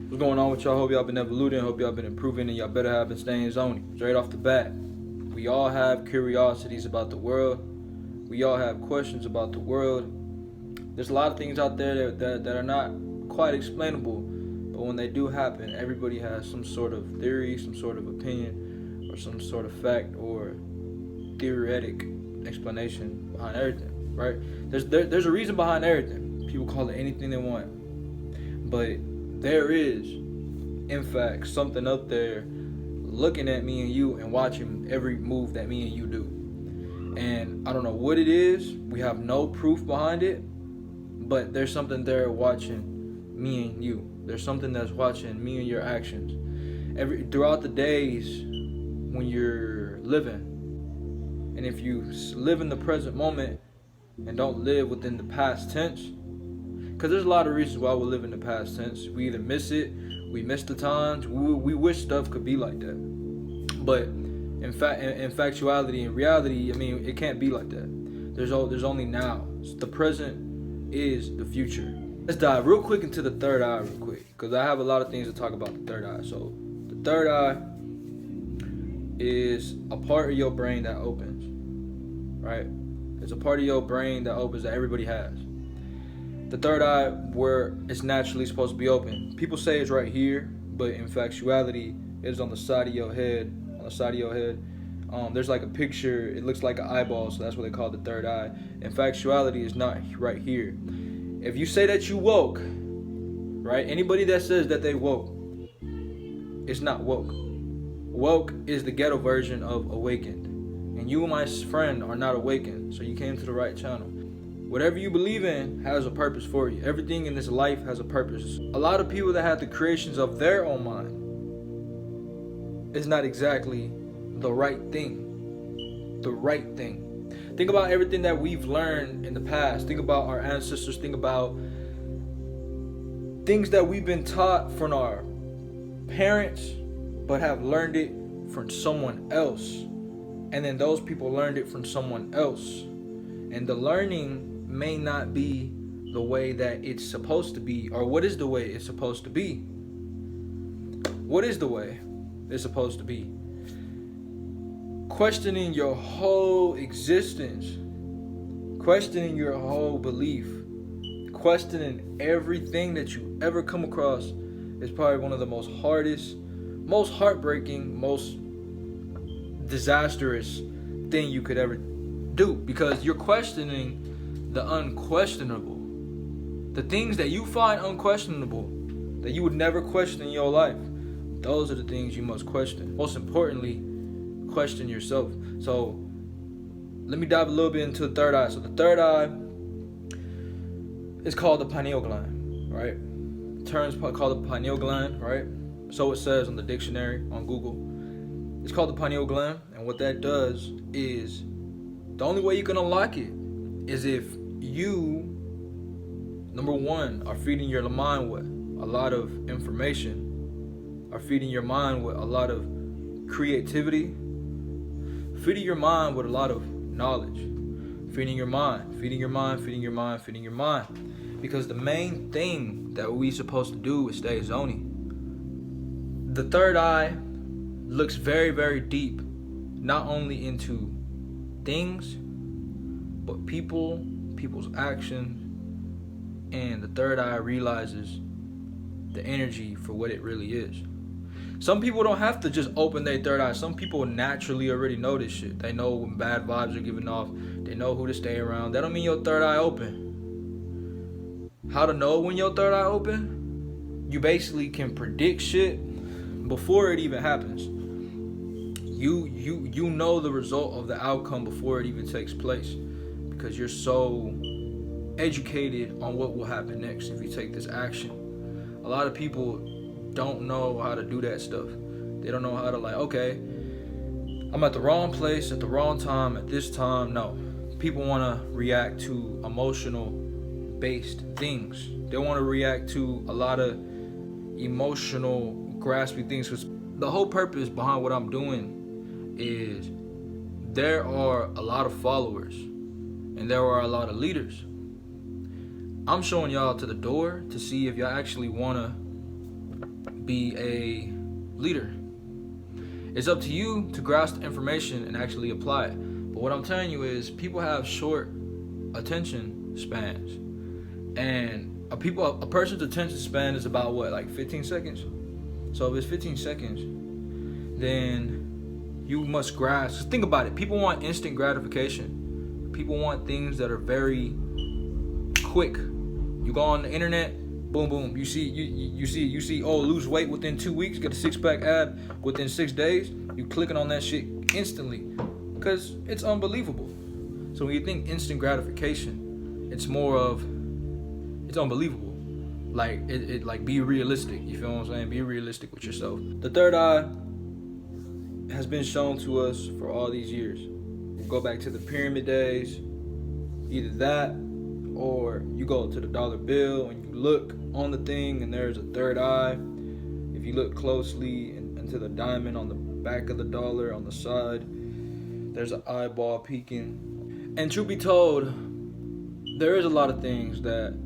What's going on with y'all? Hope y'all been evoluting. Hope y'all been improving, and y'all better have been staying Zoney. Straight off the bat, we all have curiosities about the world. We all have questions about the world. There's a lot of things out there that are not quite explainable, but when they do happen, everybody has some sort of theory, some sort of opinion, or some sort of fact or theoretic explanation behind everything, right? There's a reason behind everything. People call it anything they want, but there is, in fact, something up there looking at me and you and watching every move that me and you do. And I don't know what it is. We have no proof behind it, but there's something there watching me and you. There's something that's watching me and your actions. Throughout the days when you're living, and if you live in the present moment and don't live within the past tense, because there's a lot of reasons why we live in the past tense. We either miss it, we miss the times, we wish stuff could be like that. But in factuality, in reality, I mean, it can't be like that. There's only now. The present is the future. Let's dive real quick into the third eye real quick, because I have a lot of things to talk about the third eye. So the third eye is a part of your brain that opens, right? It's a part of your brain that opens that everybody has. The third eye, where it's naturally supposed to be open. People say it's right here, but in factuality, it's on the side of your head. There's like a picture. It looks like an eyeball, so that's what they call the third eye. In factuality, it's not right here. If you say that you woke, right? Anybody that says that they woke, it's not woke. Woke is the ghetto version of awakened. And you, my friend, are not awakened, so you came to the right channel. Whatever you believe in has a purpose for you. Everything in this life has a purpose. A lot of people that have the creations of their own mind is not exactly the right thing. The right thing. Think about everything that we've learned in the past. Think about our ancestors. Think about things that we've been taught from our parents, but have learned it from someone else. And then those people learned it from someone else. And the learning may not be the way that it's supposed to be. Or what is the way it's supposed to be? What is the way it's supposed to be? Questioning your whole existence, questioning your whole belief, questioning everything that you ever come across is probably one of the most hardest, most heartbreaking, most disastrous thing you could ever do, because you're questioning the unquestionable. The things that you find unquestionable, that you would never question in your life, those are the things you must question. Most importantly, question yourself. So let me dive a little bit into the third eye. So the third eye is called the pineal gland, right? The term is called the pineal gland, right? So it says on the dictionary on Google. It's called the pineal gland, and what that does is, the only way you can unlock it is if you, number one, are feeding your mind with a lot of information, are feeding your mind with a lot of creativity, feeding your mind with a lot of knowledge, feeding your mind. Because the main thing that we're supposed to do is stay Zoney. The third eye looks very, very deep, not only into things, but people's actions, and the third eye realizes the energy for what it really is. Some people don't have to just open their third eye. Some people naturally already know this shit. They know when bad vibes are giving off. They know who to stay around. That don't mean your third eye open. How to know when your third eye open? You basically can predict shit before it even happens. You know the result of the outcome before it even takes place, because you're so educated on what will happen next if you take this action. A lot of people don't know how to do that stuff. They don't know how to, like, okay, I'm at the wrong place at the wrong time at this time. No, people want to react to emotional based things. They want to react to a lot of emotional grasping things, because the whole purpose behind what I'm doing is there are a lot of followers and there are a lot of leaders. I'm showing y'all to the door to see if y'all actually want to be a leader. It's up to you to grasp the information and actually apply it. But what I'm telling you is people have short attention spans. And a person's attention span is about what, like 15 seconds? So if it's 15 seconds, then you must grasp. Think about it. People want instant gratification. People want things that are very quick. You go on the internet, boom, boom. You see. Oh, lose weight within 2 weeks. Get a 6-pack ab within 6 days. You clicking on that shit instantly because it's unbelievable. So when you think instant gratification, it's more of it's unbelievable. Like it like be realistic. You feel what I'm saying? Be realistic with yourself. The third eye has been shown to us for all these years. You go back to the pyramid days, either that or you go to the dollar bill and you look on the thing and there's a third eye. If you look closely into the diamond on the back of the dollar on the side, there's an eyeball peeking. And truth be told, there is a lot of things that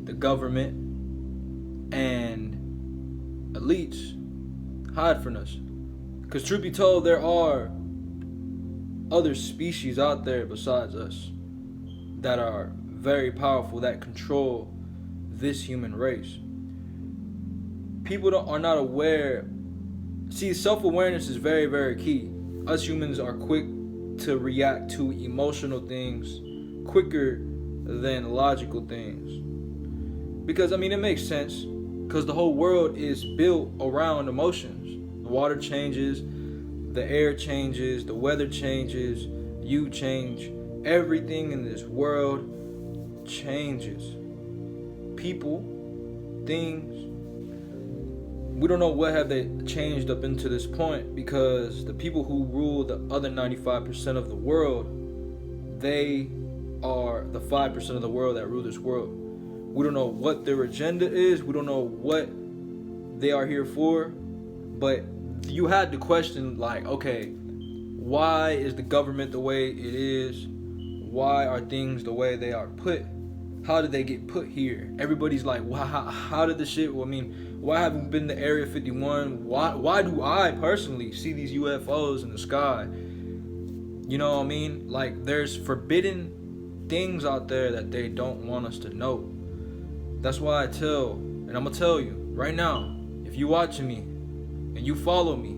the government and elites hide from us. Because truth be told, there are other species out there besides us that are very powerful, that control this human race. People are not aware. See, self-awareness is very, very key. Us humans are quick to react to emotional things quicker than logical things. Because, I mean, it makes sense. Because the whole world is built around emotions. The water changes, the air changes, the weather changes, you change. Everything in this world changes. People, things. We don't know what have they changed up into this point, because the people who rule the other 95% of the world, they are the 5% of the world that rule this world. We don't know what their agenda is. We don't know what they are here for. But you had to question, like, okay, why is the government the way it is? Why are things the way they are put? How did they get put here? Everybody's like, wow, how did the shit? Well, I mean, why haven't we been to Area 51? Why do I personally see these UFOs in the sky? You know what I mean? Like, there's forbidden things out there that they don't want us to know. That's why I tell, and I'm gonna tell you right now, if you watching me and you follow me,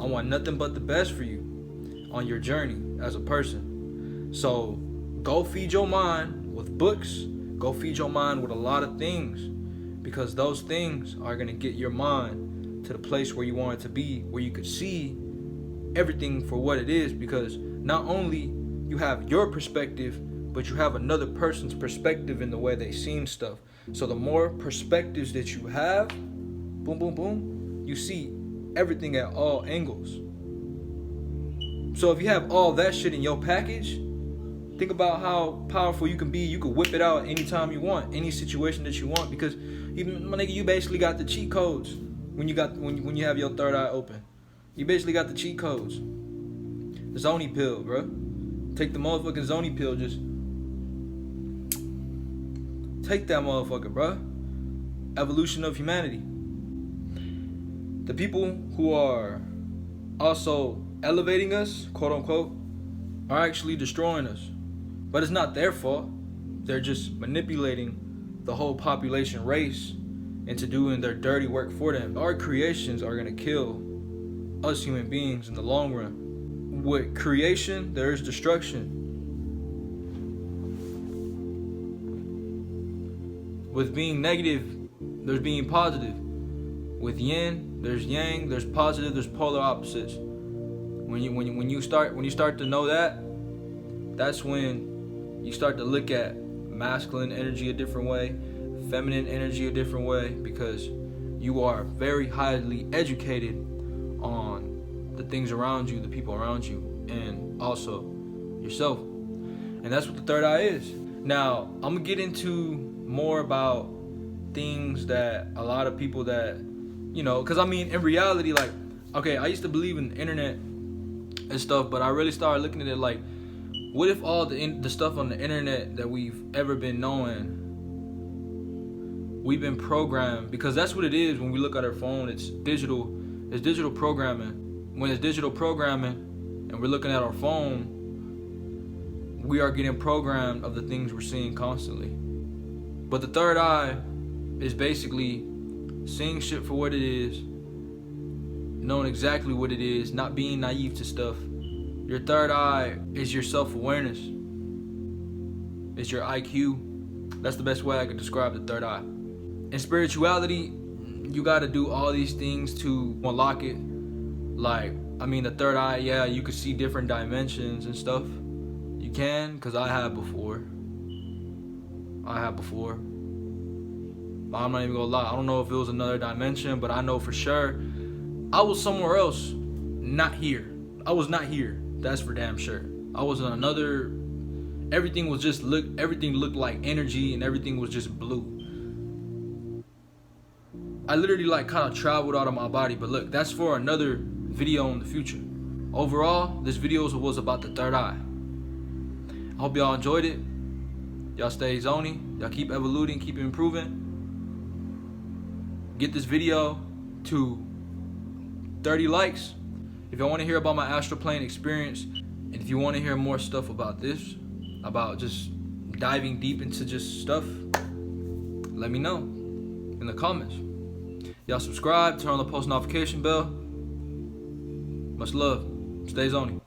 I want nothing but the best for you on your journey as a person. So go feed your mind with books. Go feed your mind with a lot of things, because those things are gonna get your mind to the place where you want it to be, where you could see everything for what it is. Because not only you have your perspective, but you have another person's perspective in the way they see stuff. So the more perspectives that you have, boom, boom, boom, you see everything at all angles. So if you have all that shit in your package, think about how powerful you can be. You can whip it out anytime you want, any situation that you want, because you basically got the cheat codes when you have your third eye open. You basically got the cheat codes. The Zoney pill, bro. Take the motherfucking Zoney pill, just take that motherfucker, bro. Evolution of humanity. The people who are also elevating us, quote unquote, are actually destroying us. But it's not their fault. They're just manipulating the whole population race into doing their dirty work for them. Our creations are gonna kill us human beings in the long run. With creation, there is destruction. With being negative, there's being positive. With yin, there's yang, there's positive, there's polar opposites. When you start to know that, that's when you start to look at masculine energy a different way, feminine energy a different way, because you are very highly educated on the things around you, the people around you, and also yourself. And that's what the third eye is. Now, I'm gonna get into more about things that a lot of people that, because I mean, in reality, like, okay, I used to believe in the internet and stuff, but I really started looking at it like, what if all the stuff on the internet that we've ever been knowing We've been programmed, because that's what it is when we look at our phone. It's digital programming. When it's digital programming and we're looking at our phone, we are getting programmed of the things we're seeing constantly. But the third eye is basically seeing shit for what it is, knowing exactly what it is, not being naive to stuff. Your third eye is your self-awareness. It's your IQ. That's the best way I could describe the third eye. In spirituality, you gotta do all these things to unlock it. The third eye, yeah, you could see different dimensions and stuff. You can, because I have before. I'm not even gonna lie. I don't know if it was another dimension, but I know for sure I was somewhere else, not here. I was not here. That's for damn sure. I was in another. Everything looked like energy, and everything was just blue. I literally kind of traveled out of my body. But look, that's for another video in the future. Overall, this video was about the third eye. I hope y'all enjoyed it. Y'all stay Zoney. Y'all keep evoluting, keep improving. Get this video to 30 likes. If y'all want to hear about my astral plane experience, and if you want to hear more stuff about this, about just diving deep into just stuff, let me know in the comments. Y'all subscribe, turn on the post notification bell. Much love. Stay Zoney.